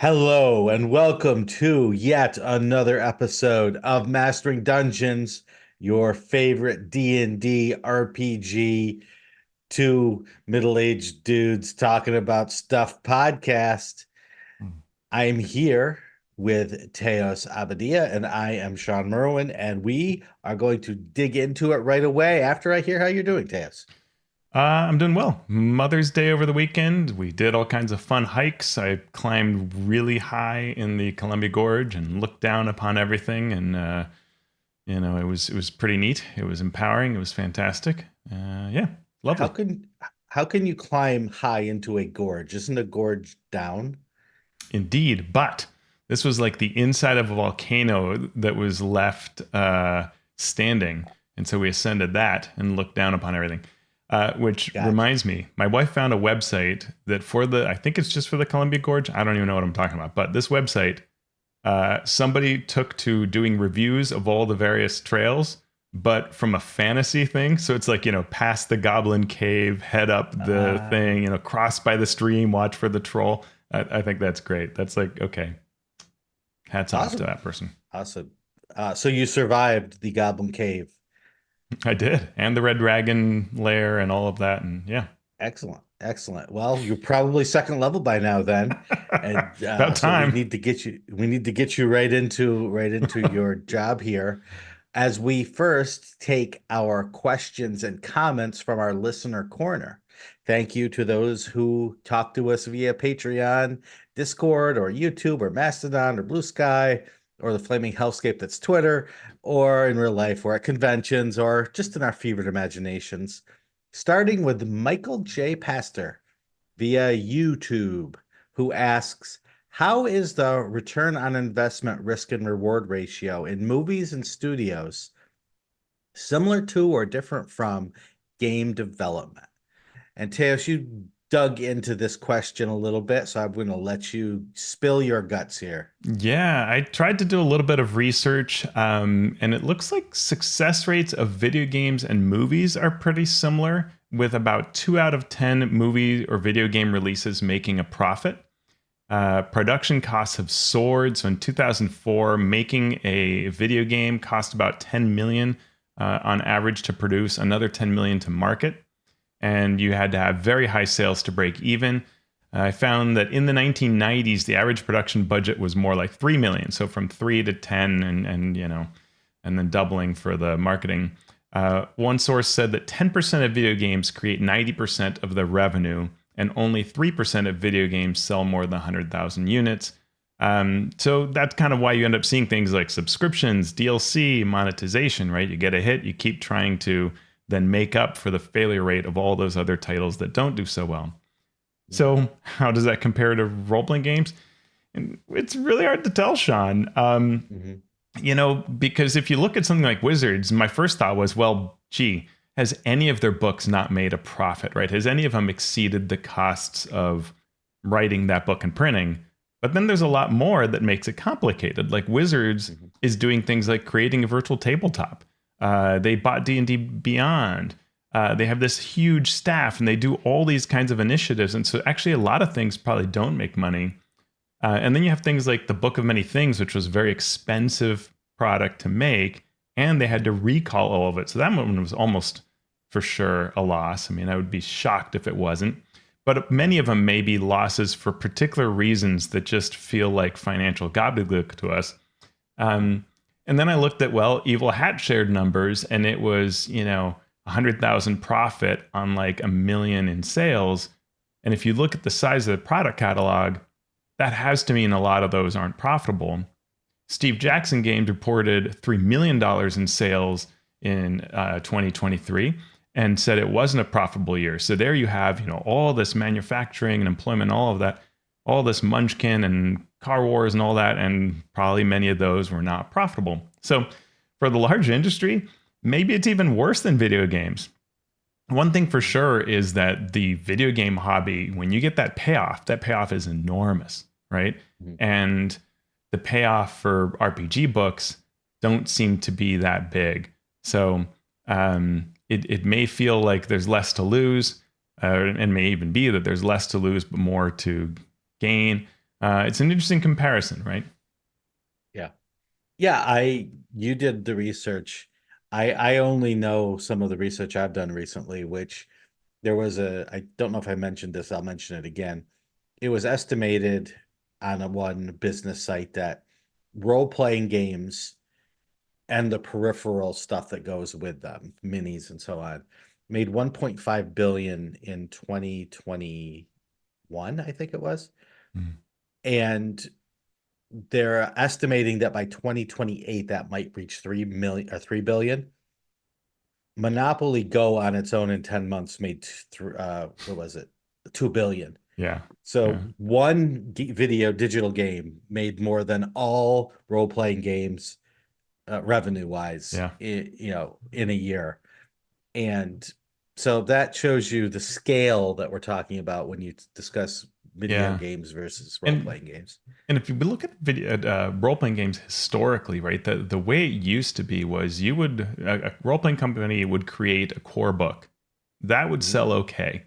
Hello and welcome to yet another episode of Mastering Dungeons, your favorite D&D RPG, two middle-aged dudes talking about stuff podcast. I am here with Teos Abadia and I am Shawn Merwin, and we are going to dig into it right away after I hear how you're doing, Teos. I'm doing well. Mother's Day over the weekend. We did all kinds of fun hikes. I climbed really high in the Columbia Gorge and looked down upon everything, and it was pretty neat. It was empowering. It was fantastic. Yeah, How lovely. can how can you climb high into a gorge? Isn't a gorge down? Indeed, but this was like the inside of a volcano that was left standing, and so we ascended that and looked down upon everything. Which Gotcha. reminds me, my wife found a website that I think it's just for the Columbia Gorge. I don't even know what I'm talking about, but this website, somebody took to doing reviews of all the various trails, but from a fantasy thing. So it's like, past the Goblin Cave, head up the Uh, thing, cross by the stream, watch for the troll. I think that's great. That's like, okay, hats off to awesome. that person. Awesome. So you survived the Goblin Cave. I did. And the Red Dragon lair and all of that. And yeah, Excellent. Excellent. Well, you're probably second level by now then. And about so we time. need to get you right into your job here as we first take our questions and comments from our listener corner. Thank you to those who talk to us via Patreon, Discord, or YouTube, or Mastodon, or Blue Sky, or the Flaming Hellscape that's Twitter, or in real life, or at conventions, or just in our fevered imaginations. Starting with Michael J. Pastor via YouTube, who asks, how is the return on investment risk and reward ratio in movies and studios similar to or different from game development? And Teos, you dug into this question a little bit, so I'm going to let you spill your guts here. Yeah, I tried to do a little bit of research, and it looks like success rates of video games and movies are pretty similar, with about 2 out of 10 movie or video game releases making a profit. Production costs have soared. So in 2004, making a video game cost about 10 million on average to produce, another 10 million to market, and you had to have very high sales to break even. I found that in the 1990s, the average production budget was more like 3 million. So from 3 to 10 and then doubling for the marketing. One source said that 10% of video games create 90% of the revenue, and only 3% of video games sell more than 100,000 units. So that's kind of why you end up seeing things like subscriptions, DLC, monetization, right? You get a hit, you keep trying to then make up for the failure rate of all those other titles that don't do so well. So, how does that compare to role playing games? And it's really hard to tell, Shawn. Mhm. Because if you look at something like Wizards, my first thought was, well, gee, has any of their books not made a profit, right? Has any of them exceeded the costs of writing that book and printing? But then there's a lot more that makes it complicated. Like Wizards Mhm. is doing things like creating a virtual tabletop. They bought D&D Beyond. They have this huge staff and they do all these kinds of initiatives. And so actually a lot of things probably don't make money. And then you have things like the Book of Many Things, which was a very expensive product to make, and they had to recall all of it. So that one was almost for sure a loss. I mean, I would be shocked if it wasn't. But many of them may be losses for particular reasons that just feel like financial gobbledygook to us. And then I looked at, well, Evil Hat shared numbers, and it was, 100,000 profit on like 1 million in sales. And if you look at the size of the product catalog, that has to mean a lot of those aren't profitable. Steve Jackson Games reported $3 million in sales in 2023 and said it wasn't a profitable year. So there you have, all this manufacturing and employment, all of that, all this Munchkin and Car Wars and all that, and probably many of those were not profitable. So for the large industry, maybe it's even worse than video games. One thing for sure is that the video game hobby, when you get that payoff is enormous, right? Mhm. And the payoff for RPG books don't seem to be that big. So it may feel like there's less to lose, and may even be that there's less to lose but more to gain. It's an interesting comparison, right? Yeah. Yeah, you did the research. I only know some of the research I've done recently, which there was I don't know if I mentioned this, I'll mention it again. It was estimated on a one business site that role-playing games and the peripheral stuff that goes with them, minis and so on, made 1.5 billion in 2021, I think it was. Mm. And they're estimating that by 2028 that might reach 3 billion. Monopoly Go on its own in 10 months made what was it? 2 billion. Yeah. So Yeah. one video digital game made more than all role-playing games revenue wise, Yeah. in a year. And so that shows you the scale that we're talking about when you discuss video Yeah. games versus And role-playing games. And if you look at role playing games historically, right, the way it used to be was a role playing company would create a core book that would Mhm. sell okay.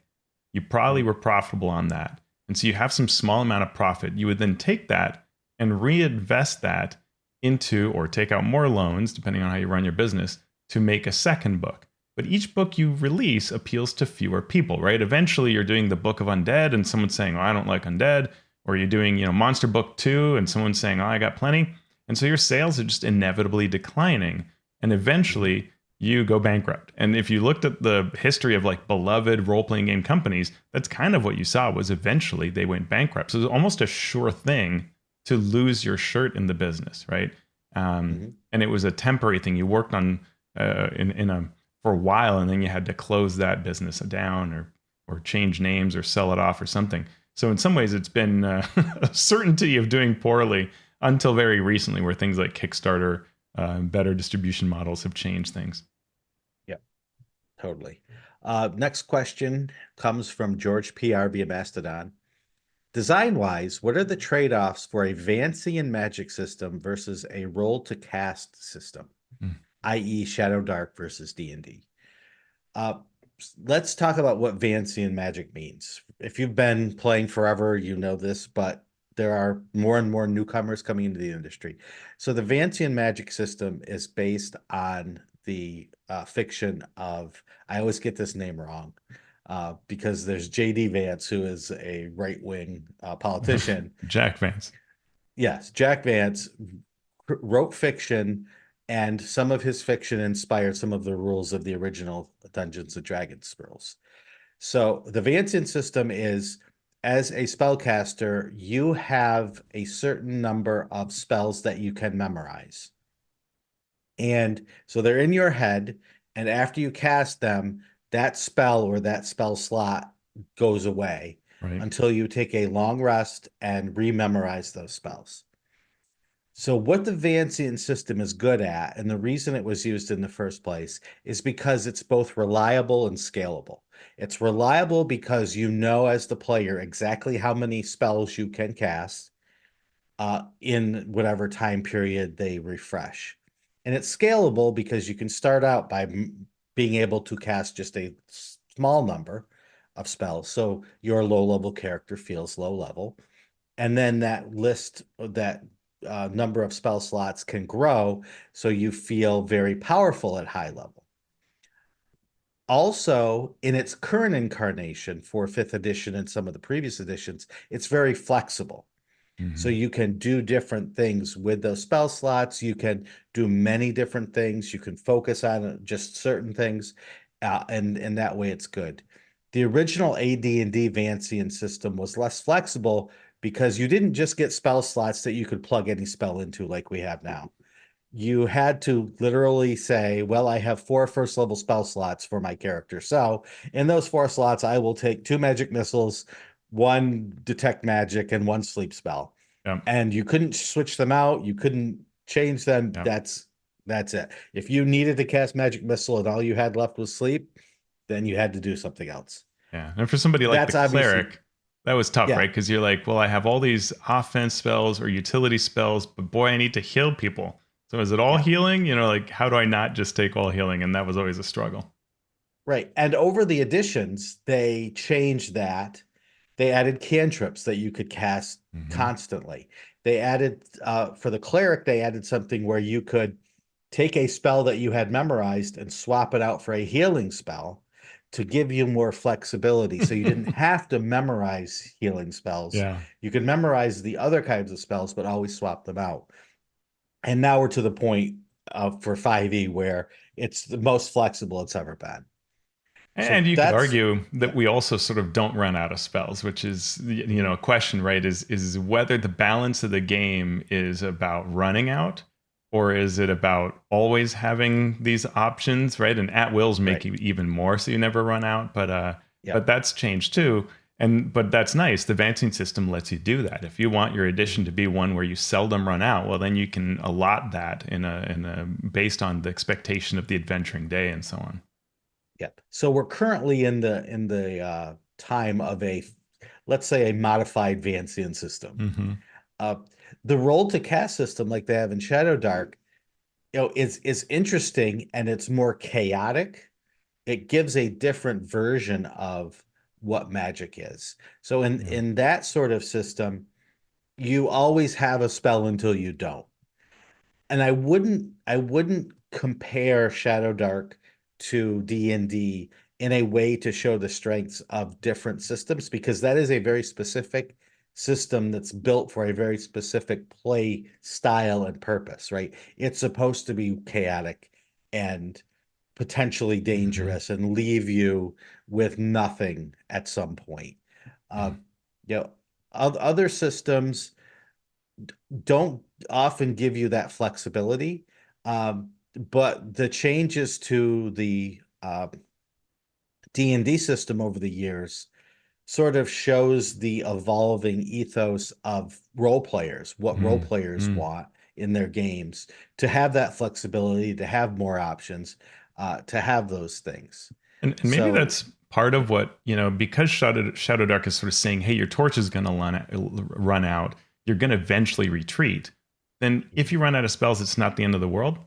You probably Mhm. were profitable on that, and so you have some small amount of profit. You would then take that and reinvest that into, or take out more loans, depending on how you run your business, to make a second book. But each book you release appeals to fewer people, right? Eventually, you're doing the Book of Undead, and someone's saying, "Oh, I don't like undead." Or you're doing, Monster Book 2 and someone's saying, "Oh, I got plenty." And so your sales are just inevitably declining. And Mhm. eventually you go bankrupt. And if you looked at the history of like beloved role-playing game companies, that's kind of what you saw, was eventually they went bankrupt. So it's almost a sure thing to lose your shirt in the business, right? Mhm. And it was a temporary thing. You worked on for a while, and then you had to close that business down, or change names or sell it off or something. So in some ways, it's been a certainty of doing poorly until very recently, where things like Kickstarter, better distribution models have changed things. Yeah, totally. Next question comes from George PR via Mastodon. Design-wise, what are the trade-offs for a Vancian magic system versus a roll-to-cast system, Mm. i.e. Shadow Dark versus D&D? Uh, let's talk about what Vancian magic means. If you've been playing forever, you know this, but there are more and more newcomers coming into the industry. So the Vancian magic system is based on the fiction of, I always get this name wrong, because there's J.D. Vance, who is a right-wing politician. Jack Vance. Yes, Jack Vance wrote fiction, and some of his fiction inspired some of the rules of the original Dungeons and Dragons rules. So the Vancian system is, as a spellcaster, you have a certain number of spells that you can memorize. And so they're in your head, and after you cast them, that spell or that spell slot goes away Right. until you take a long rest and rememorize those spells. So what the Vancian system is good at, and the reason it was used in the first place, is because it's both reliable and scalable. It's reliable because you know as the player exactly how many spells you can cast in whatever time period they refresh. And it's scalable because you can start out by being able to cast just a small number of spells. So your low-level character feels low level, and then that number of spell slots can grow so you feel very powerful at high level. Also, in its current incarnation for fifth edition and some of the previous editions, it's very flexible. So Mhm. you can do different things with those spell slots. You can do many different things. You can focus on just certain things, and in that way, it's good. The original AD&D Vancian system was less flexible because you didn't just get spell slots that you could plug any spell into like we have now. You had to literally say, well, I have 4 first level spell slots for my character. So in those 4 slots, I will take 2 magic missiles, 1 detect magic, and 1 sleep spell. Yep. And you couldn't switch them out. You couldn't change them. Yep. That's it. If you needed to cast magic missile and all you had left was sleep, then you had to do something else. Yeah. And for somebody like the That's obviously, cleric, that was tough, yeah, right? Because you're like, well, I have all these offense spells or utility spells, but boy, I need to heal people. So is it all yeah. healing? Like, how do I not just take all healing? And that was always a struggle. Right. And over the editions, they changed that. They added cantrips that you could cast Mm-hmm. constantly. They added for the cleric, they added something where you could take a spell that you had memorized and swap it out for a healing spell to give you more flexibility. So you didn't have to memorize healing spells. Yeah. You could memorize the other kinds of spells, but always swap them out. And now we're to the point for 5e where it's the most flexible it's ever been. So And you could that's, argue that yeah, we also sort of don't run out of spells, which is a question, right? Is whether the balance of the game is about running out, or is it about always having these options, right? And at wills make right. you even more, so you never run out. But Yep. that's changed too. But that's nice. The Vancian system lets you do that. If you want your edition to be one where you seldom run out, well, then you can allot that in a based on the expectation of the adventuring day and so on. Yep. So we're currently in the time of a, let's say, a modified Vancian system. Mm-hmm. Uh, the roll to cast system like they have in Shadow Dark, is interesting and it's more chaotic. It gives a different version of what magic is. So Yeah. in that sort of system, you always have a spell until you don't. And I wouldn't compare Shadow Dark to D&D in a way to show the strengths of different systems, because that is a very specific system that's built for a very specific play style and purpose, right? It's supposed to be chaotic and potentially Mm-hmm. dangerous and leave you with nothing at some point. Yeah. Um, you know, other systems don't often give you that flexibility. But the changes to the D&D system over the years sort of shows the evolving ethos of role players, what role players Mm-hmm. want in their games, to have that flexibility, to have more options, to have those things. And maybe So, that's part of what, because Shadow Dark is sort of saying, hey, your torch is going to run out. You're going to eventually retreat. Then if you run out of spells, it's not the end of the world.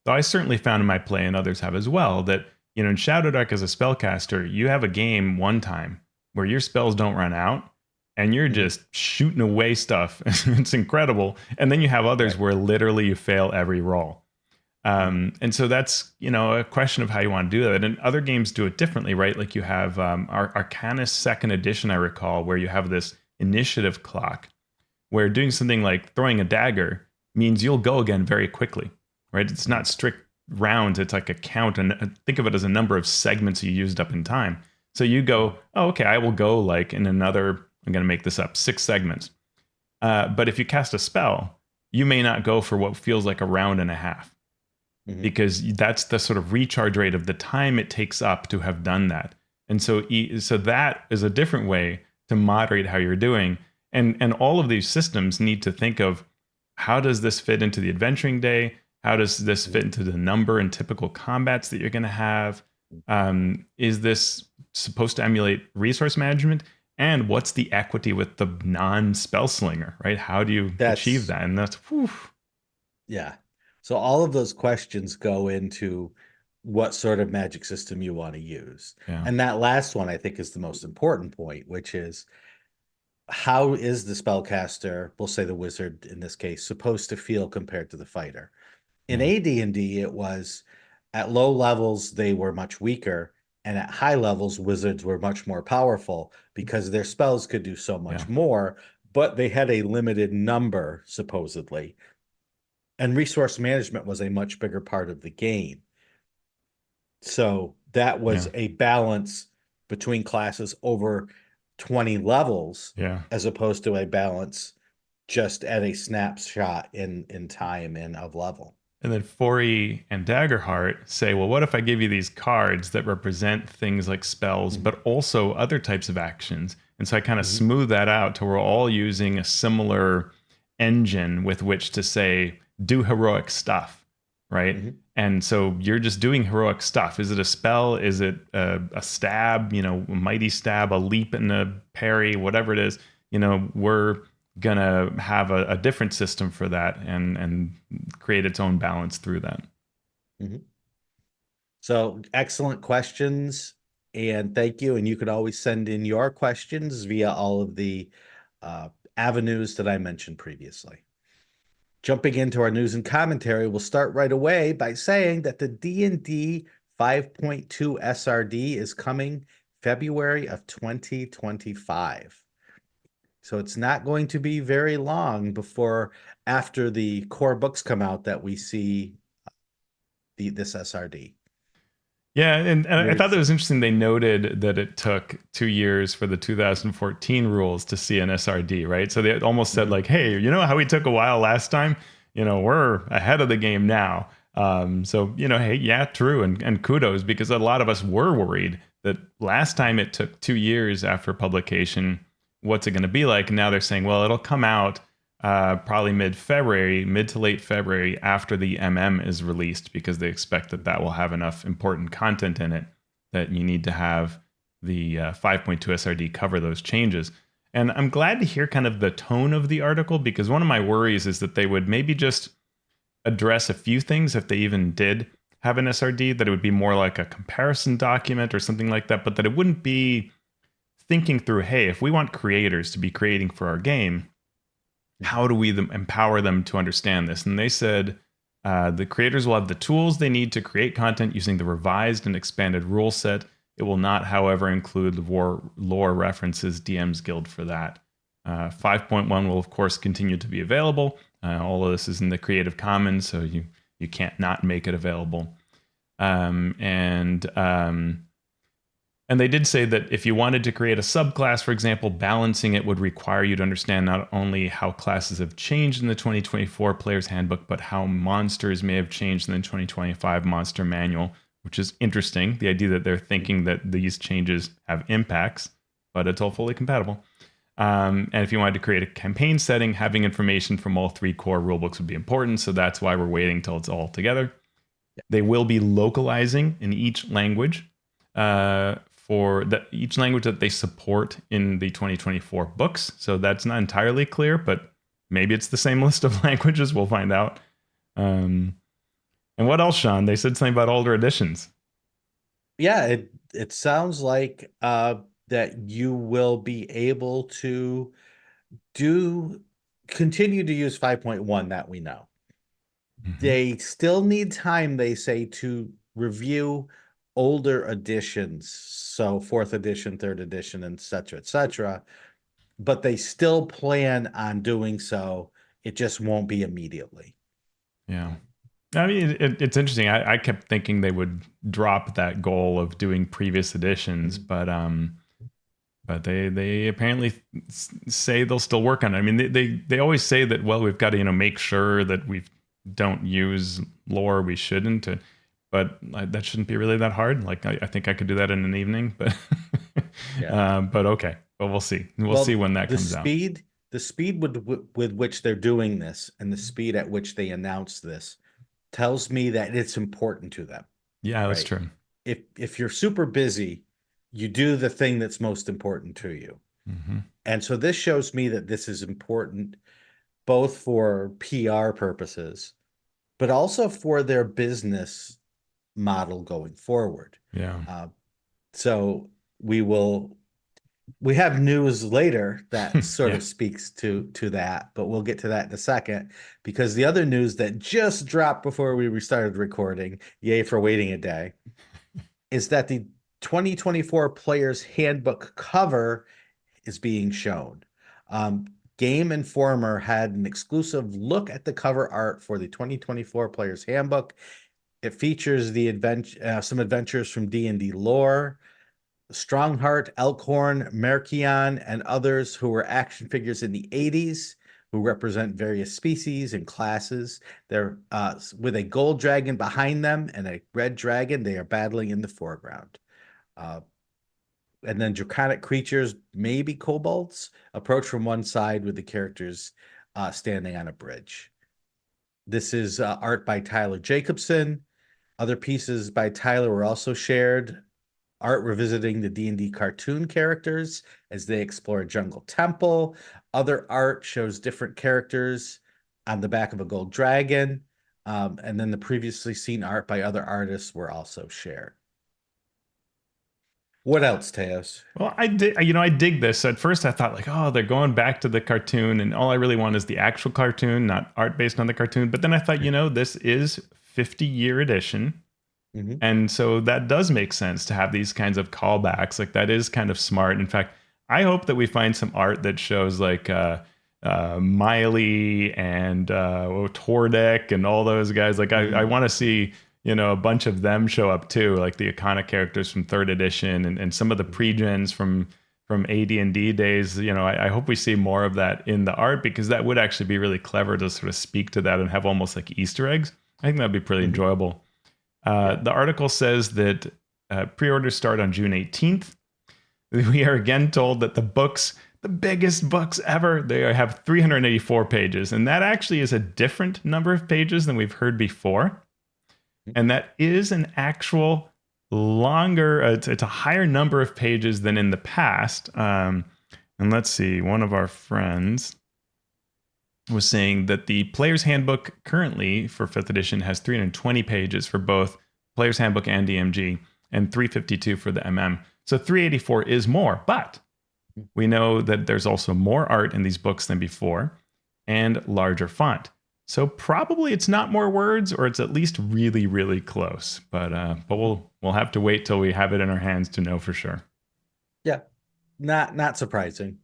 So I certainly found in my play, and others have as well, that, in Shadow Dark as a spellcaster, you have a game one time where your spells don't run out and you're mhm, just shooting away stuff. It's incredible. And then you have others right. where literally you fail every roll. Mhm, And so that's a question of how you want to do that. And other games do it differently, right? Like you have Arcanus Second Edition, I recall, where you have this initiative clock, where doing something like throwing a dagger means you'll go again very quickly, right? It's mhm, not strict rounds; it's like a count, and think of it as a number of segments you used up in time. So you go, mhm, oh, okay, I will go like in another. I'm going to make this up, 6 segments. But if you cast a spell, you may not go for what feels like a round and a half, mhm. because that's the sort of recharge rate of the time it takes up to have done that. And so that is a different way to moderate how you're doing. And all of these systems need to think of, how does this fit into the adventuring day? How does this fit into the number and typical combats that you're going to have? Is this supposed to emulate resource management? And what's the equity with the non-spell slinger, right? How do you achieve That's that? And that's, whew, Yeah. So all of those questions go into what sort of magic system you want to use. yeah, And that last one, I think, is the most important point, which is, how is the spellcaster, we'll say the wizard in this case, supposed to feel compared to the fighter? In yeah, AD&D, it was at low levels, they were much weaker. And at high levels, wizards were much more powerful because their spells could do so yeah. much more, but they had a limited number, supposedly, and resource management was a much bigger part of the game. So that was Yeah. a balance between classes over 20 levels, Yeah. as opposed to a balance just at a snapshot in time and of level. And then Fori and Daggerheart say, well, what if I give you these cards that represent things like spells, Mhm, but also other types of actions? And so I kind of mhm, smooth that out to we're all using a similar engine with which to say, do heroic stuff, right? mhm. And so you're just doing heroic stuff. Is it a spell? Is it a stab, a mighty stab, a leap and a parry, whatever it is? We're gonna have a different system for that and create its own balance through that. Mhm. So excellent questions. And thank you. And you can always send in your questions via all of the avenues that I mentioned previously. Jumping into our news and commentary, we'll start right away by saying that the D&D 5.2 SRD is coming February of 2025. So it's not going to be very long before after the core books come out that we see this SRD. Yeah, and I Very thought that was exciting. interesting. They noted that it took 2 years for the 2014 rules to see an SRD, right? So they almost said like, "Hey, you know how we took a while last time? We're ahead of the game now." So hey, yeah, true, and kudos because a lot of us were worried that last time it took 2 years after publication. What's it going to be like? And now they're saying, well, it'll come out probably mid-February, mid to late February after the is released because they expect that will have enough important content in it that you need to have the 5.2 SRD cover those changes. And I'm glad to hear kind of the tone of the article because one of my worries is that they would maybe just address a few things if they even did have an SRD, that it would be more like a comparison document or something like that, but that it wouldn't be thinking through, hey, if we want creators to be creating for our game, how do we empower them to understand this? And they said the creators will have the tools they need to create content using the revised and expanded rule set. It will not, however, include lore references, DM's Guild for that. 5.1 will, of course, continue to be available. All of this is in the Creative Commons, so you can't not make it available. And they did say that if you wanted to create a subclass, for example, balancing it would require you to understand not only how classes have changed in the 2024 Player's Handbook, but how monsters may have changed in the 2025 Monster Manual, which is interesting. The idea that they're thinking that these changes have impacts, but it's all fully compatible. And if you wanted to create a campaign setting, having information from all 3 core rulebooks would be important. So that's why we're waiting till it's all together. They will be localizing in each language. For each language that they support in the 2024 books. So that's not entirely clear, but maybe it's the same list of languages. We'll find out. And what else, Shawn? They said something about older editions. Yeah, it sounds like that you will be able to continue to use 5.1 that we know. Mm-hmm. They still need time, they say, to review older editions, so 4th edition, 3rd edition, et cetera, but they still plan on doing so. It just won't be immediately. Yeah. I mean, it's interesting. I kept thinking they would drop that goal of doing previous editions, but they apparently say they'll still work on it. I mean, they always say that, well, we've got to make sure that we don't use lore we shouldn't, but that shouldn't be really that hard. Like I think I could do that in an evening, but Yeah. but okay, but we'll see. We'll see when that comes out. The speed with which they're doing this and the speed at which they announce this tells me that it's important to them. Yeah, that's Right. true. If you're super busy, you do the thing that's most important to you. Mm-hmm. And so this shows me that this is important both for PR purposes, but also for their business model going forward. Yeah. So we have news later that sort Yeah. of speaks to that, but we'll get to that in a second because the other news that just dropped before we started recording, yay for waiting a day, is that the 2024 Player's Handbook cover is being shown. Game Informer had an exclusive look at the cover art for the 2024 Player's Handbook. It features some adventures from D&D lore, Strongheart, Elkhorn, Merkion, and others who were action figures in the 80s who represent various species and classes. They're with a gold dragon behind them and a red dragon. They are battling in the foreground. Uh, and then draconic creatures, maybe kobolds, approach from one side with the characters standing on a bridge. This is art by Tyler Jacobson. Other pieces by Tyler were also shared. Art revisiting the D&D cartoon characters as they explore a jungle temple. Other art shows different characters on the back of a gold dragon. And then the previously seen art by other artists were also shared. What else, Teos? Well, I dig this. At first, I thought like, oh, they're going back to the cartoon, and all I really want is the actual cartoon, not art based on the cartoon. But then I thought, this is 50-year edition, Hmm. and so that does make sense to have these kinds of callbacks. Like that is kind of smart. In fact, I hope that we find some art that shows like Miley and Tordek and all those guys. Like I want to see a bunch of them show up too, like the iconic characters from third edition and some of the pre-gens from AD&D days. I hope we see more of that in the art because that would actually be really clever to sort of speak to that and have almost like Easter eggs. I think that'd be pretty Hmm. enjoyable. Yeah. The article says that pre-orders start on June 18th. We are again told that the biggest books ever, they have 384 pages, and that actually is a different number of pages than we've heard before. And that is an actual longer, it's a higher number of pages than in the past. And let's see, one of our friends was saying that the Player's Handbook currently for 5th edition has 320 pages for both Player's Handbook and DMG, and 352 for the MM. So 384 is more, but we know that there's also more art in these books than before and larger font. So probably it's not more words, or it's at least really, really close. But we'll have to wait till we have it in our hands to know for sure. Yeah. Not surprising.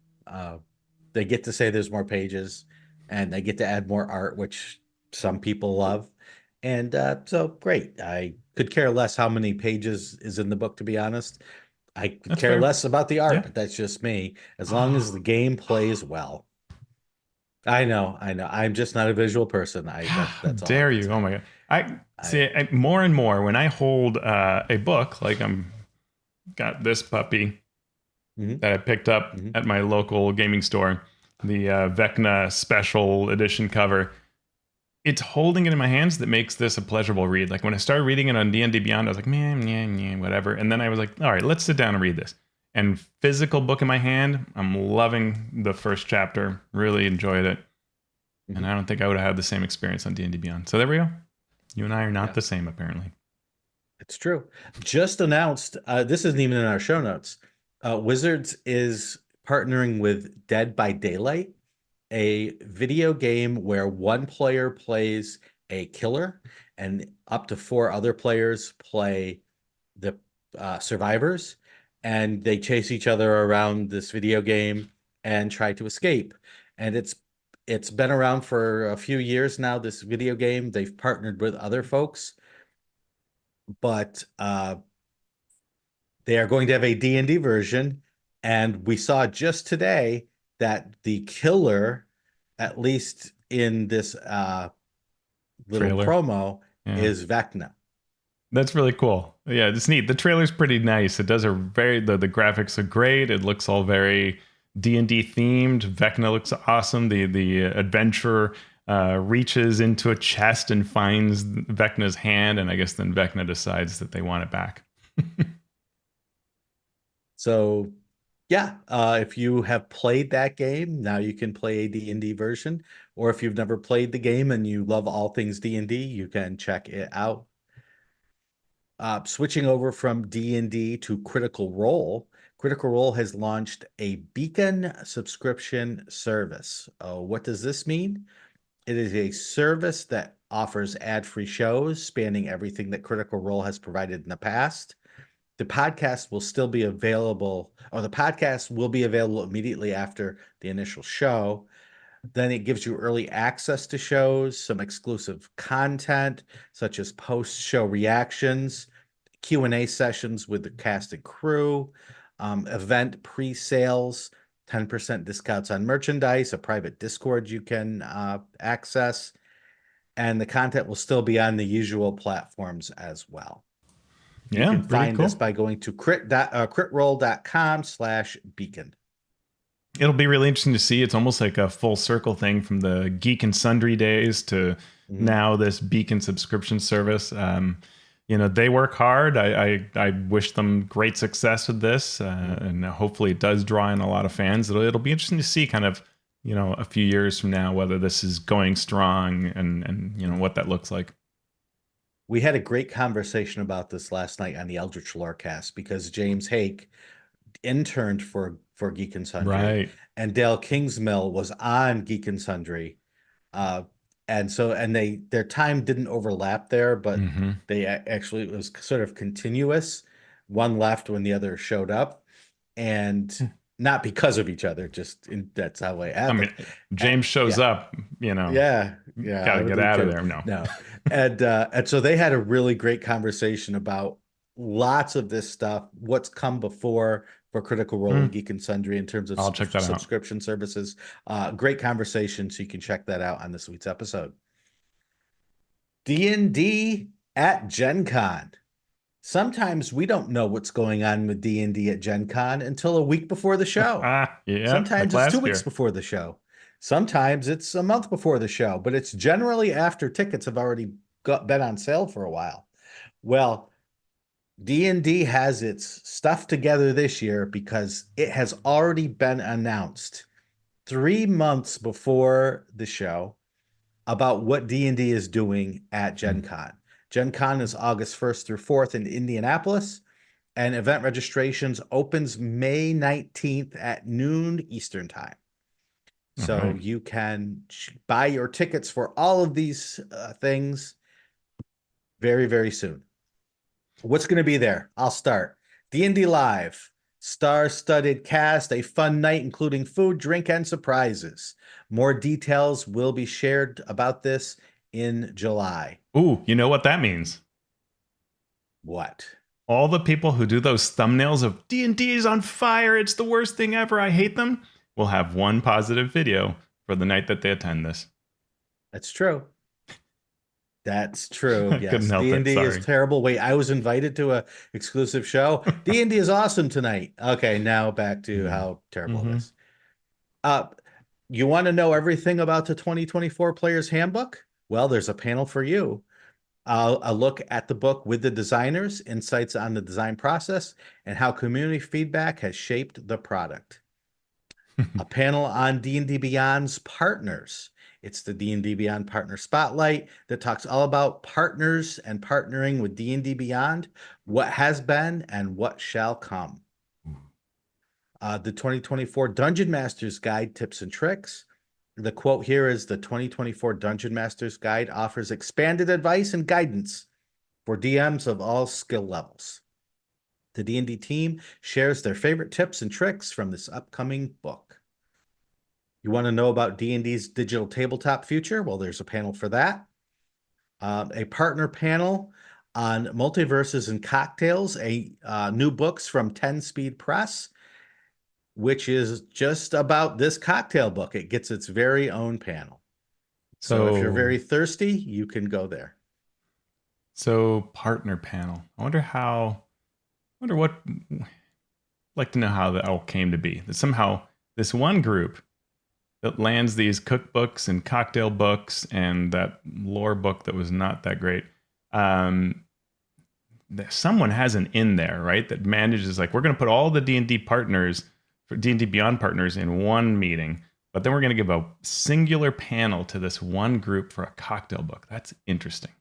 They get to say there's more pages, and they get to add more art, which some people love. And so great. I could care less how many pages is in the book, to be honest. I could That's care fair. less about the art, Yeah. but that's just me. As long as the game plays well. I know, I know. I'm just not a visual person. How That's all I dare can you? say. Oh my god! I I see more and more when I hold a book, like I'm got this puppy Mhm, that I picked up mhm. at my local gaming store, the Vecna special edition cover. It's holding it in my hands that makes this a pleasurable read. Like when I started reading it on D&D Beyond, I was like, man, whatever. And then I was like, all right, let's sit down and read this. And physical book in my hand, I'm loving the first chapter. Really enjoyed it. And Mhm. I don't think I would have had the same experience on D&D Beyond. So there we go. You and I are not Yeah, the same, apparently. it's true. Just announced, this isn't even in our show notes. Wizards is partnering with Dead by Daylight, a video game where one player plays a killer and up to four other players play the survivors, and they chase each other around this video game and try to escape. And it's been around for a few years now, this video game. They've partnered with other folks, but they are going to have a D&D version. And we saw just today that the killer, at least in this little Trailer. promo, Yeah. is Vecna. That's really cool. Yeah, it's neat. The trailer's pretty nice. It does a very the graphics are great. It looks all very D&D themed. Vecna looks awesome. The adventurer reaches into a chest and finds Vecna's hand, and I guess then Vecna decides that they want it back. So yeah, if you have played that game, now you can play a D&D version. Or if you've never played the game and you love all things D&D, you can check it out. Switching over from D&D to Critical Role, Critical Role has launched a Beacon subscription service. What does this mean? It is a service that offers ad-free shows spanning everything that Critical Role has provided in the past. The podcast will still be available, or the podcast will be available immediately after the initial show. Then it gives you early access to shows, some exclusive content, such as post-show reactions, Q&A sessions with the cast and crew, event pre-sales, 10% discounts on merchandise, a private Discord you can access, and the content will still be on the usual platforms as well. You Yeah, can pretty find this cool. by going to critroll.com/beacon. It'll be really interesting to see. It's almost like a full circle thing from the Geek and Sundry days to Mhm. now this Beacon subscription service. They work hard. I wish them great success with this, Mhm. and hopefully it does draw in a lot of fans. It'll be interesting to see kind of a few years from now whether this is going strong and what that looks like. We had a great conversation about this last night on the Eldritch Lorecast because James Hake interned for Geek and Sundry, Right. and Dale Kingsmill was on Geek and Sundry. Uh, and their time didn't overlap there, but Hmm. actually it was sort of continuous. One left when the other showed up, and not because of each other, that's how it I mean, happened. James shows Yeah, up, yeah, yeah, got I to would get leave out of too. there. No. No. And so they had a really great conversation about lots of this stuff, what's come before for Critical Role and Mm, Geek and Sundry in terms of I'll check that out. subscription services. Great conversation, so you can check that out on this week's episode. D&D at Gen Con. Sometimes we don't know what's going on with D&D at Gen Con until a week before the show. Yeah, like Sometimes it's 2 weeks last year. before the show. Sometimes it's a month before the show, but it's generally after tickets have already been on sale for a while. Well, D&D has its stuff together this year because it has already been announced 3 months before the show about what D&D is doing at Gen Con. Gen Con is August 1st through 4th in Indianapolis, and event registrations opens May 19th at noon Eastern time. All So right. you can buy your tickets for all of these things very, very soon. What's going to be there? I'll start. D&D Live, star-studded cast, a fun night including food, drink, and surprises. More details will be shared about this in July. Ooh, you know what that means? What? All the people who do those thumbnails of D&D is on fire, it's the worst thing ever, I hate them, will have one positive video for the night that they attend this. That's true. That's true. Couldn't Yes. help it. D&D is Sorry. terrible. Wait, I was invited to a exclusive show. D&D is awesome tonight. Okay, now back to Mm-hmm. how terrible it Mm-hmm. is. Uh, you want to know everything about the 2024 Player's Handbook? Well, there's a panel for you. A look at the book with the designers, insights on the design process, and how community feedback has shaped the product. A panel on D&D Beyond's partners. It's the D&D Beyond Partner Spotlight that talks all about partners and partnering with D&D Beyond, what has been and what shall come. The 2024 Dungeon Master's Guide Tips and Tricks. The quote here is the 2024 Dungeon Master's Guide offers expanded advice and guidance for DMs of all skill levels. The D&D team shares their favorite tips and tricks from this upcoming book. You want to know about D&D's digital tabletop future? Well, there's a panel for that. A partner panel on multiverses and cocktails, new books from 10 Speed Press, which is just about this cocktail book. It gets its very own panel. So if you're So, very thirsty, you can go there. partner panel. I wonder what, I'd like to know how that all came to be. That somehow this one group that lands these cookbooks and cocktail books and that lore book that was not that great. Um, Someone has an in there, right? That manages like we're going to put all the D&D partners for D&D Beyond partners in one meeting, but then we're going to give a singular panel to this one group for a cocktail book. That's interesting.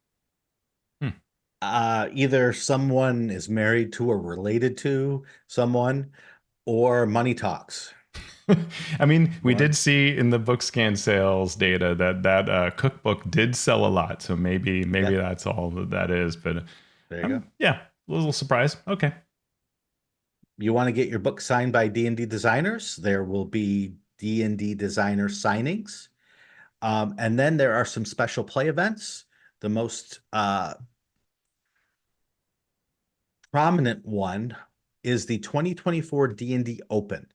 Either someone is married to or related to someone, or money talks. I mean, we One. did see in the book scan sales data that cookbook did sell a lot, so maybe Yep, that's all that is. But there you go. yeah, a little surprise. Okay. You want to get your book signed by D&D designers? There will be D&D designer signings. And then there are some special play events. The most prominent one is the 2024 D&D Open.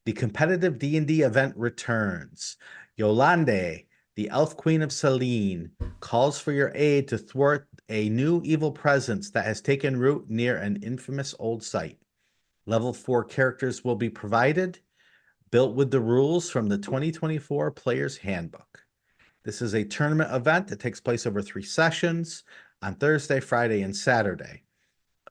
The competitive D&D event returns. Yolande, the Elf Queen of Selene, calls for your aid to thwart a new evil presence that has taken root near an infamous old site. Level 4 characters will be provided, built with the rules from the 2024 Player's Handbook. This is a tournament event that takes place over 3 sessions on Thursday, Friday, and Saturday.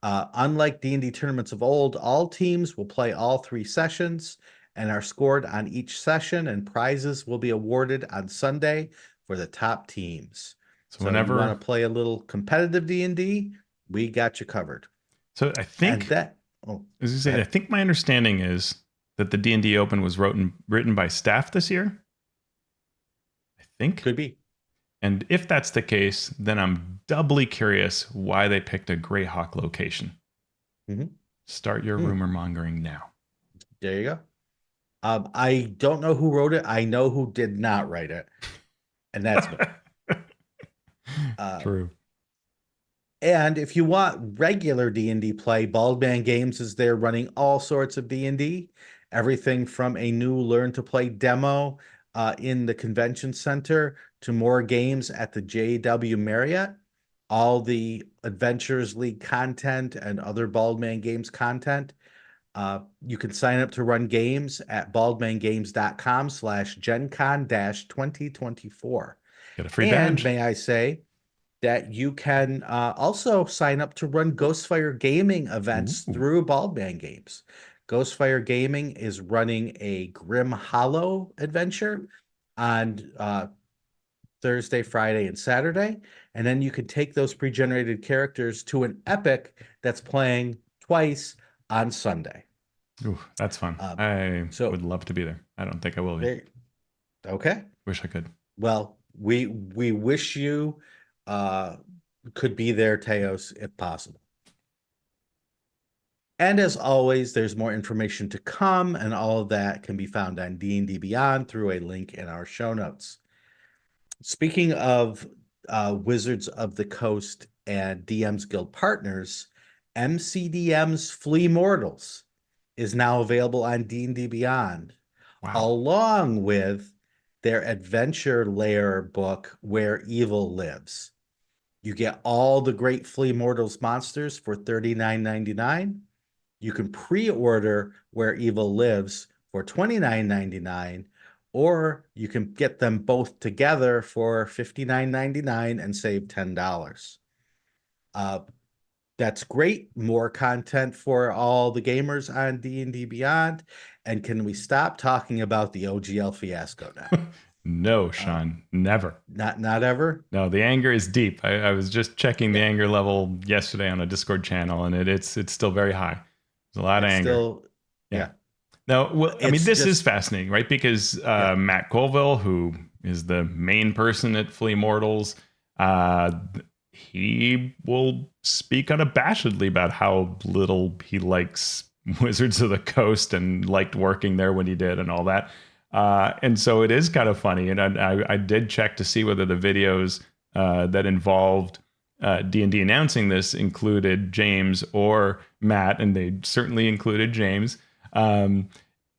Unlike D&D tournaments of old, all teams will play all 3 sessions and are scored on each session, and prizes will be awarded on Sunday for the top teams. So So you want whenever, to play a little competitive D&D, we got you covered. so I And think, that, oh, as you go say, I ahead. think my understanding is that the D&D Open was written by staff this year. I think. Could be. And if that's the case, then I'm doubly curious why they picked a Greyhawk location. Mhm. Start your rumor mongering now. There you go. I don't know who wrote it. I know who did not write it, and that's me. Uh, True. and if you want regular D&D play, Bald Man Games is there running all sorts of D&D, everything from a new Learn to Play demo in the convention center to more games at the JW Marriott. All the Adventures League content and other Bald Man Games content. You can sign up to run games at baldmangames.com/GenCon-2024. Get a free And badge. may I say that you can also sign up to run Ghostfire Gaming events Ooh. through Baldman Games. Ghostfire Gaming is running a Grim Hollow adventure on Thursday, Friday, and Saturday. And then you can take those pre-generated characters to an epic that's playing twice on Sunday. Ooh, that's fun. Uh, I so would love to be there. I don't think I will be. there, okay. Wish I could. Well, we wish you uh, could be there, Teos, if possible. And as always, there's more information to come, and all of that can be found on D&D Beyond through a link in our show notes. Speaking of Wizards of the Coast and DM's Guild partners, MCDM's Flea Mortals is now available on D&D Beyond, Wow. along with their adventure layer book, Where Evil Lives. You get all the great Flea Mortals monsters for $39.99. You can pre-order Where Evil Lives for $29.99, or you can get them both together for $59.99 and save $10. Uh, that's great. More content for all the gamers on D&D Beyond. And can we stop talking about the OGL fiasco now? No, Uh, Shawn, never. not ever. No, the anger is deep. I was just checking the Yeah, anger level yesterday on a Discord channel, and it's still very high. There's a lot of it's anger. still, Yeah. yeah, No, well, I mean, it's this is just, fascinating, right? Because yeah. Matt Colville, who is the main person at Flea Mortals, uh, he will speak unabashedly about how little he likes Wizards of the Coast and liked working there when he did and all that. And so it is kind of funny. And I did check to see whether the videos that involved D&D announcing this included James or Matt, and they certainly included James. Um,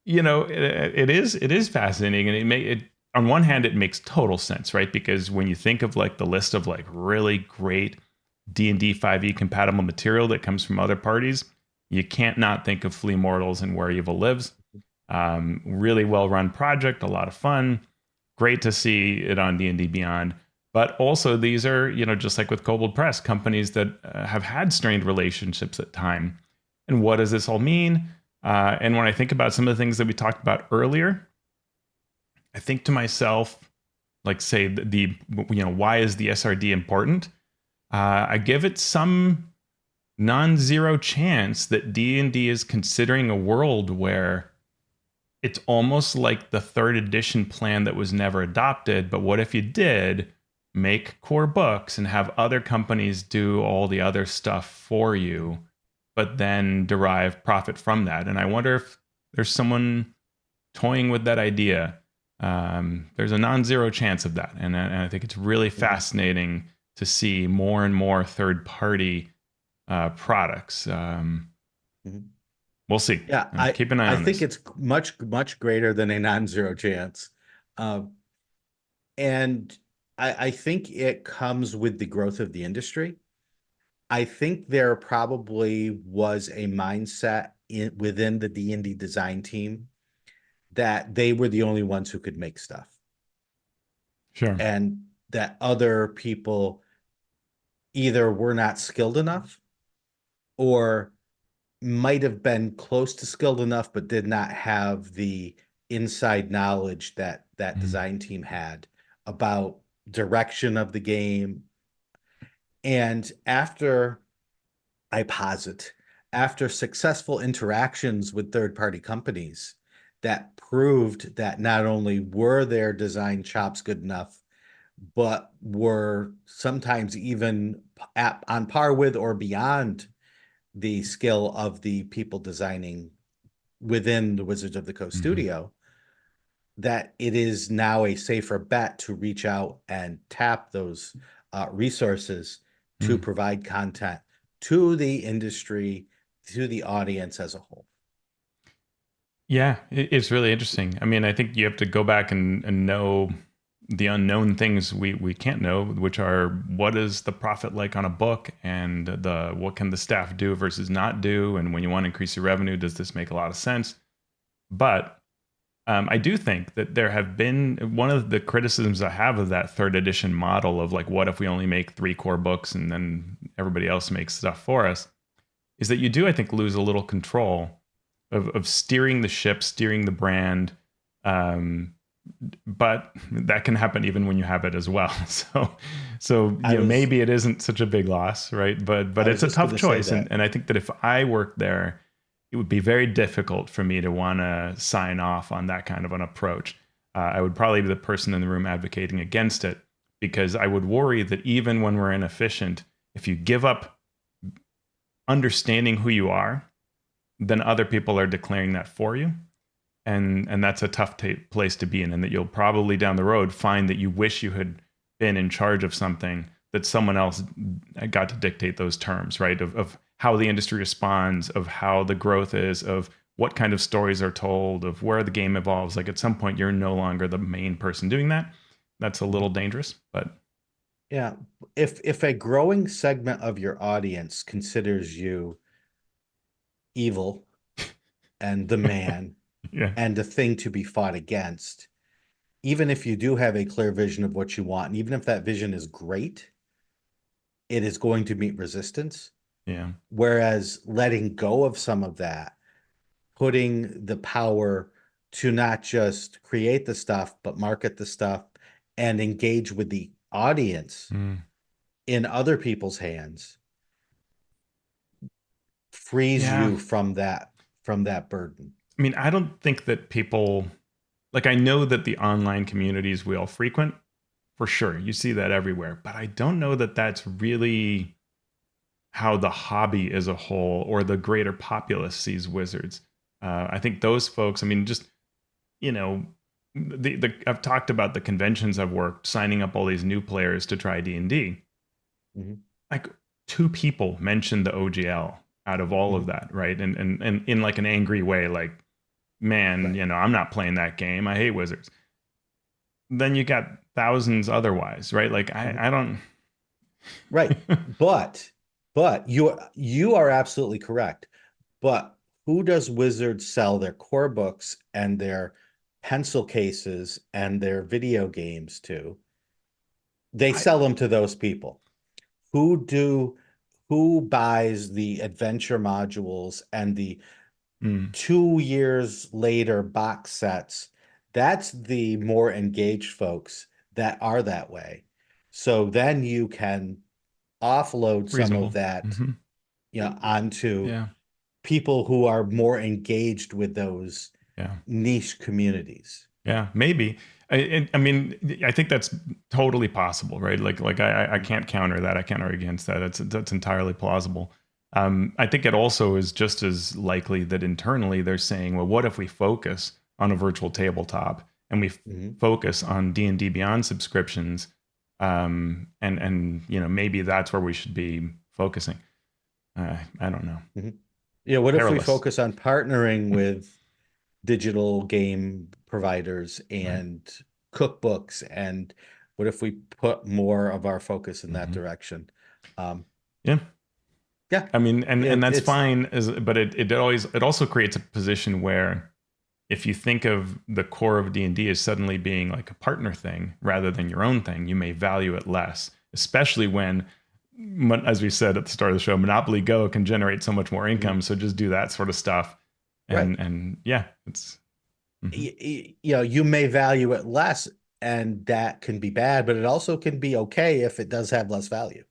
it is fascinating, and it on one hand it makes total sense, right? Because when you think of like the list of like really great D&D 5e compatible material that comes from other parties, you can't not think of Flea Mortals and Where Evil Lives. Really well run project, a lot of fun. Great to see it on D&D Beyond. But also, these are, just like with Kobold Press, companies that have had strained relationships at time. And what does this all mean? And when I think about some of the things that we talked about earlier, I think to myself, like say why is the SRD important? I give it some non-zero chance that D&D is considering a world where it's almost like the third edition plan that was never adopted. But what if you did make core books and have other companies do all the other stuff for you, but then derive profit from that? And I wonder if there's someone toying with that idea. There's a non-zero chance of that. And I think it's really Mhm. fascinating to see more and more third-party products. Mhm. We'll see. Yeah, Keep an eye I on think this. it's much greater than a non-zero chance. Um, and I think it comes with the growth of the industry. I think there probably was a mindset within the D&D design team that they were the only ones who could make stuff, Sure. and that other people either were not skilled enough or might have been close to skilled enough but did not have the inside knowledge that Mm. design team had about direction of the game, And I posit, after successful interactions with third-party companies that proved that not only were their design chops good enough, but were sometimes even on par with or beyond the skill of the people designing within the Wizards of the Coast studio, that it is now a safer bet to reach out and tap those resources to provide content to the industry, to the audience as a whole. Yeah, it's really interesting. I mean, I think you have to go back and know the unknown things we can't know, which are what is the profit like on a book, and the what can the staff do versus not do, and when you want to increase your revenue, does this make a lot of sense? But I do think that there have been one of the criticisms I have of that third edition model of like, what if we only make 3 core books and then everybody else makes stuff for us, is that you do, I think, lose a little control of steering the ship, steering the brand. But that can happen even when you have it as well. So maybe it isn't such a big loss, right? But it's a tough choice. And I think that if I worked there, it would be very difficult for me to want to sign off on that kind of an approach. I would probably be the person in the room advocating against it, because I would worry that even when we're inefficient, if you give up understanding who you are, then other people are declaring that for you. And that's a tough place to be in, and that you'll probably down the road find that you wish you had been in charge of something, that someone else got to dictate those terms, right? Of how the industry responds, of how the growth is, of what kind of stories are told, of where the game evolves. Like at some point, you're no longer the main person doing that. That's a little dangerous, but yeah, if a growing segment of your audience considers you evil and the man yeah, and the thing to be fought against, even if you do have a clear vision of what you want, and even if that vision is great, it is going to meet resistance. yeah, Whereas letting go of some of that, putting the power to not just create the stuff, but market the stuff and engage with the audience in other people's hands, frees yeah. you from that burden. I mean, I don't think that people, like, I know that the online communities we all frequent, for sure, you see that everywhere, but I don't know that that's really how the hobby as a whole or the greater populace sees Wizards. I think those folks, I mean, just, you know, I've talked about the conventions I've worked, signing up all these new players to try D&D. Mhm. Like 2 people mentioned the OGL out of all of Mhm. that, right? And in like an angry way, like, man, Right. I'm not playing that game. I hate Wizards. Then you got thousands otherwise, right? Like Mhm. I don't. Right. But you are absolutely correct. But who does Wizards sell their core books and their pencil cases and their video games to? They I sell them to those people. Who do who buys the adventure modules and the mm, 2 years later box sets? That's the more engaged folks that are that way. So then you can offload some of reasonable. that, Hmm. onto Yeah, people who are more engaged with those yeah, niche communities. yeah. Maybe. I mean, I think that's totally possible, right? Like I can't counter that. I can't argue against that. That's entirely plausible. I think it also is just as likely that internally they're saying, well, what if we focus on a virtual tabletop and we Mhm. focus on D&D Beyond subscriptions, and maybe that's where we should be focusing. I don't know. Mhm. Yeah, what if we Perilous, focus on partnering with digital game providers right? and cookbooks, and what if we put more of our focus in that Hmm. direction? Um, Yeah. yeah, I mean, and that's it's fine, but it also creates a position where if you think of the core of D&D as suddenly being like a partner thing rather than your own thing, you may value it less, especially when, as we said at the start of the show, Monopoly Go can generate so much more Mhm. income. So just do that sort of stuff, Right. and yeah, it's mhm. You may value it less, and that can be bad, but it also can be okay if it does have less value.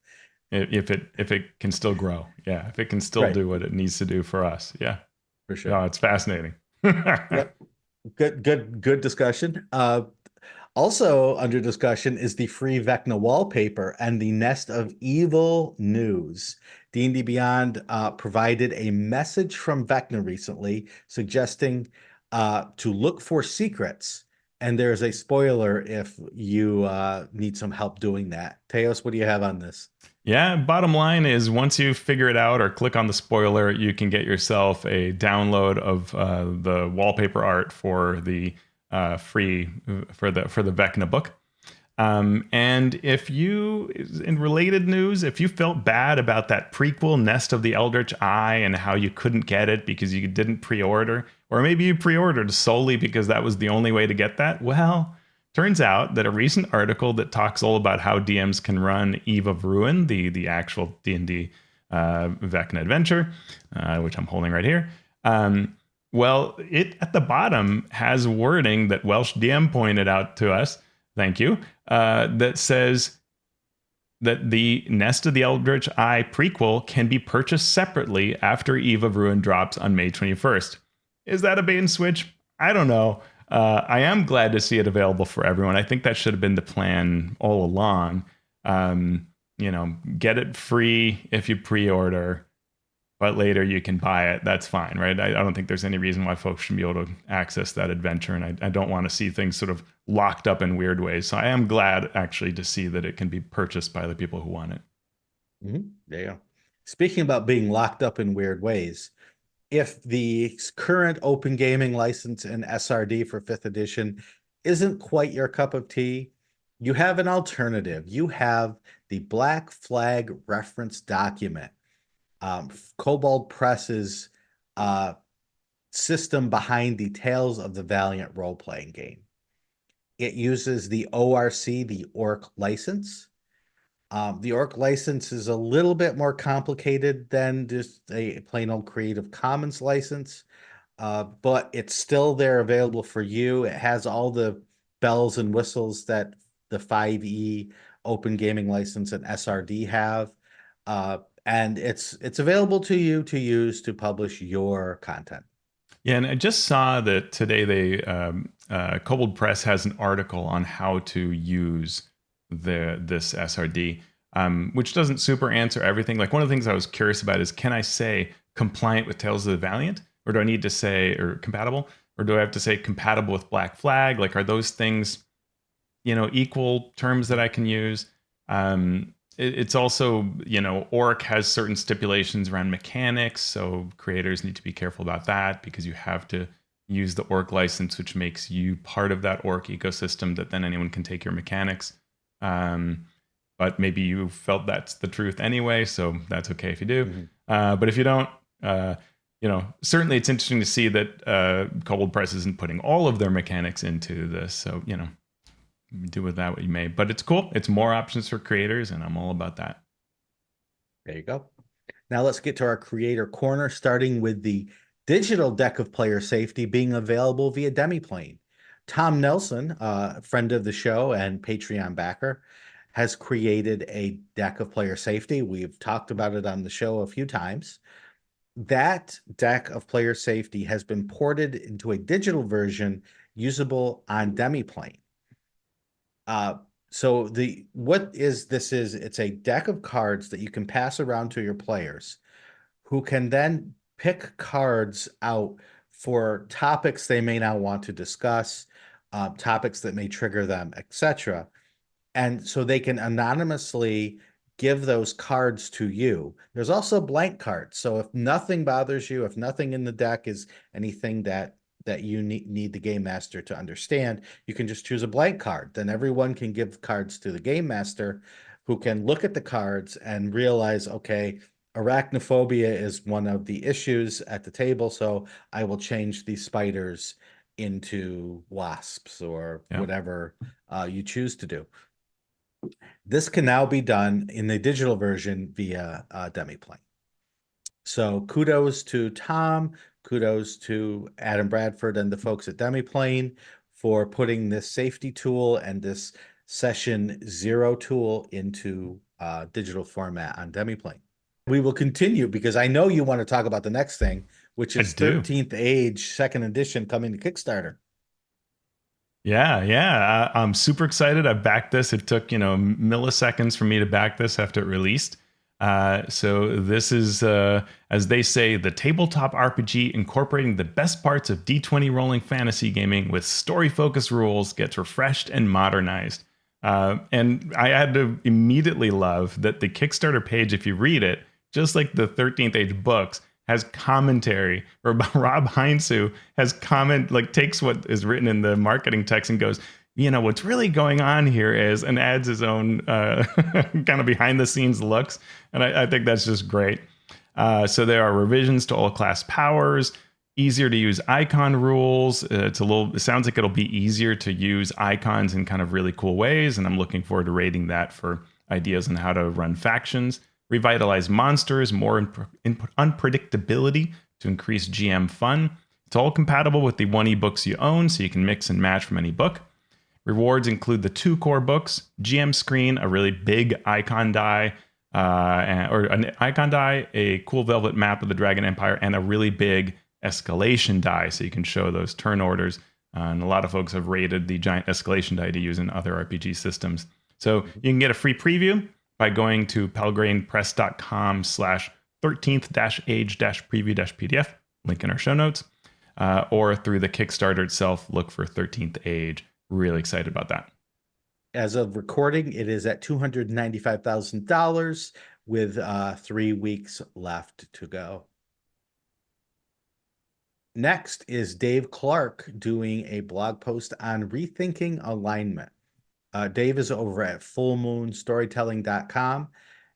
if it can still grow. Yeah, if it can still Right, do what it needs to do for us. Yeah. for sure. No, it's fascinating. Yep. Good discussion. Also under discussion is the free Vecna wallpaper and the Nest of Evil news. D&D Beyond provided a message from Vecna recently suggesting to look for secrets. And there's a spoiler if you need some help doing that. Teos, what do you have on this? Yeah, bottom line is once you figure it out or click on the spoiler, you can get yourself a download of the wallpaper art for the free for the Vecna book. And if you, in related news, if you felt bad about that prequel Nest of the Eldritch Eye and how you couldn't get it because you didn't pre-order, or maybe you pre-ordered solely because that was the only way to get that, well, turns out that a recent article that talks all about how DMs can run Eve of Ruin, the actual D&D Vecna adventure, which I'm holding right here. Well, it at the bottom has wording that Welsh DM pointed out to us. Thank you. That says that the Nest of the Eldritch Eye prequel can be purchased separately after Eve of Ruin drops on May 21st. Is that a bait and switch? I don't know. I am glad to see it available for everyone. I think that should have been the plan all along. Get it free if you pre-order, but later you can buy it. That's fine, right? I don't think there's any reason why folks should be able to access that adventure, and I don't want to see things sort of locked up in weird ways. So I am glad actually to see that it can be purchased by the people who want it. There you go. Speaking about being locked up in weird ways, if the current open gaming license in SRD for 5th edition isn't quite your cup of tea, you have an alternative. You have the Black Flag reference document, Kobold Press's system behind the Tales of the Valiant role-playing game. It uses the ORC, the Orc license. The Orc license is a little bit more complicated than just a plain old Creative Commons license, but it's still there available for you. It has all the bells and whistles that the 5e open gaming license and SRD have. And it's available to you to use to publish your content. Yeah, and I just saw that today Kobold Press has an article on how to use this SRD, which doesn't super answer everything. Like one of the things I was curious about is, can I say compliant with Tales of the Valiant, or do I need to say or compatible, or do I have to say compatible with Black Flag? Like, are those things equal terms that I can use? It's also, Orc has certain stipulations around mechanics, so creators need to be careful about that because you have to use the Orc license, which makes you part of that Orc ecosystem that then anyone can take your mechanics. But maybe you felt that's the truth anyway, so that's okay if you do. But if you don't, certainly it's interesting to see that Kobold Press isn't putting all of their mechanics into this, so, do with that what you may. But it's cool. It's more options for creators, and I'm all about that. There you go. Now let's get to our creator corner, starting with the digital deck of player safety being available via Demiplane. Tom Nelson, a friend of the show and Patreon backer, has created a deck of player safety. We've talked about it on the show a few times. That deck of player safety has been ported into a digital version usable on Demiplane. So it's a deck of cards that you can pass around to your players, who can then pick cards out for topics they may not want to discuss, topics that may trigger them, etc. And so they can anonymously give those cards to you. There's also blank cards. So if nothing bothers you, if nothing in the deck is anything that you need the game master to understand, you can just choose a blank card. Then everyone can give cards to the game master, who can look at the cards and realize, okay, arachnophobia is one of the issues at the table, so I will change these spiders into wasps or whatever you choose to do. This can now be done in the digital version via Demiplane. So kudos to Tom, kudos to Adam Bradford and the folks at Demiplane for putting this safety tool and this session 0 tool into digital format on Demiplane. We will continue because I know you want to talk about the next thing, which I is do. 13th Age second edition coming to Kickstarter. Yeah. I'm super excited. I backed this. It took, milliseconds for me to back this after it released. So this is, as they say, the tabletop RPG incorporating the best parts of D20 rolling fantasy gaming with story-focused rules gets refreshed and modernized. And I had to immediately love that the Kickstarter page, if you read it, just like the 13th Age books, has commentary, or Rob Heinzu has takes what is written in the marketing text and goes, what's really going on here is, and adds his own kind of behind the scenes looks. And I think that's just great. So there are revisions to all class powers, easier to use icon rules. It sounds like it'll be easier to use icons in kind of really cool ways. And I'm looking forward to rating that for ideas on how to run factions. Revitalize monsters, more unpredictability to increase GM fun. It's all compatible with the 1 ebooks you own, so you can mix and match from any book. Rewards include the 2 core books, GM screen, a really big icon die, or an icon die, a cool velvet map of the Dragon Empire, and a really big escalation die, so you can show those turn orders. And a lot of folks have rated the giant escalation die to use in other RPG systems. So you can get a free preview by going to pelgranepress.com/13th-age-preview-pdf, link in our show notes, or through the Kickstarter itself, look for 13th Age. Really excited about that. As of recording, it is at $295,000 with 3 weeks left to go. Next is Dave Clark doing a blog post on rethinking alignment. Dave is over at fullmoonstorytelling.com,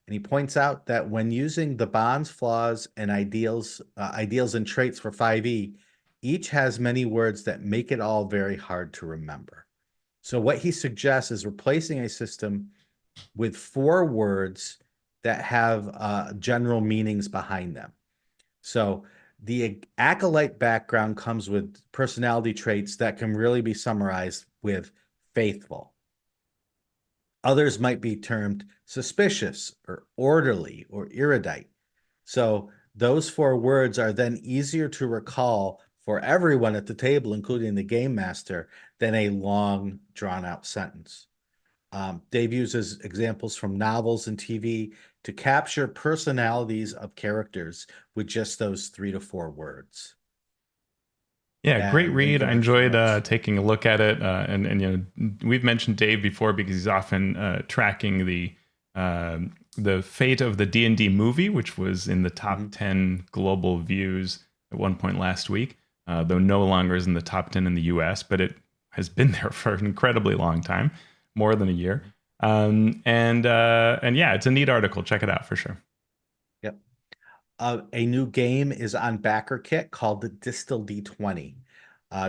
and he points out that when using the bonds, flaws, and ideals and traits for 5e, each has many words that make it all very hard to remember. So what he suggests is replacing a system with 4 words that have general meanings behind them. So the acolyte background comes with personality traits that can really be summarized with faithful. Others might be termed suspicious or orderly or erudite. So those 4 words are then easier to recall for everyone at the table, including the game master, than a long, drawn-out sentence. Dave uses examples from novels and TV to capture personalities of characters with just those 3 to 4 words. Yeah, great read. I enjoyed notes. taking a look at it, and we've mentioned Dave before because he's often tracking the fate of the D&D movie, which was in the top 10 global views at one point last week, though no longer is in the top 10 in the US, but it has been there for an incredibly long time, more than a year. And yeah, it's a neat article. Check it out for sure. Yep. A new game is on BackerKit called the Distal D20.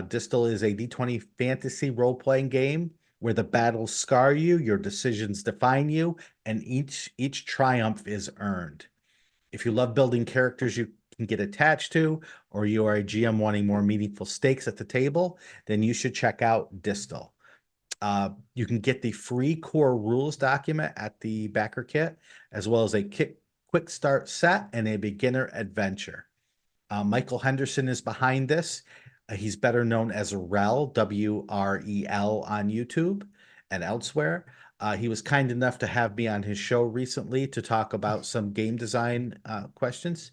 Distal is a D20 fantasy role-playing game where the battles scar you, your decisions define you, and each triumph is earned. If you love building characters you can get attached to, or you are a GM wanting more meaningful stakes at the table, then you should check out Distal. You can get the free core rules document at the BackerKit, as well as a quick start set and a beginner adventure. Michael Henderson is behind this. He's better known as Rel, W-R-E-L, on YouTube and elsewhere. He was kind enough to have me on his show recently to talk about some game design questions.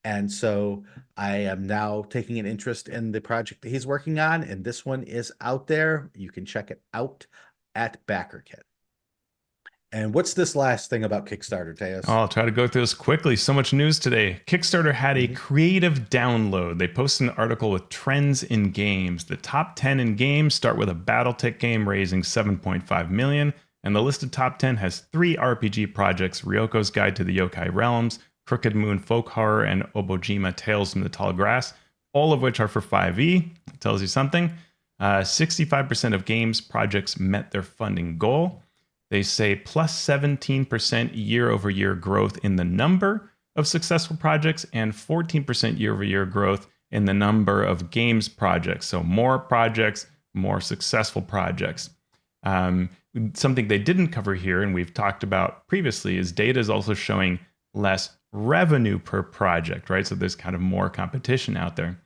And so I am now taking an interest in the project that he's working on, and this one is out there. You can check it out at BackerKit. And what's this last thing about Kickstarter, Teos? I'll try to go through this quickly. So much news today. Kickstarter had a creative download. They posted an article with trends in games. The top 10 in games start with a BattleTech game raising $7.5 million, and the listed top 10 has 3 RPG projects: Ryoko's Guide to the Yokai Realms, Crooked Moon Folk Horror, and Obojima Tales from the Tall Grass, all of which are for 5e. It tells you something. 65% of games projects met their funding goal. They say plus 17% year-over-year growth in the number of successful projects and 14% year-over-year growth in the number of games projects. So more projects, more successful projects. Something they didn't cover here, and we've talked about previously, is data is also showing less revenue per project, right? So there's kind of more competition out there.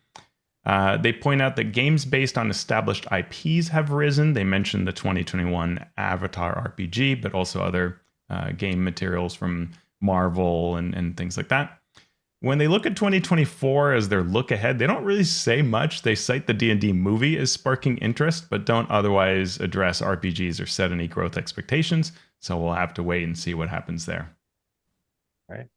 They point out that games based on established IPs have risen. They mentioned the 2021 Avatar RPG, but also other game materials from Marvel and things like that. When they look at 2024 as their look ahead, they don't really say much. They cite the D&D movie as sparking interest, but don't otherwise address RPGs or set any growth expectations. So we'll have to wait and see what happens there. Right.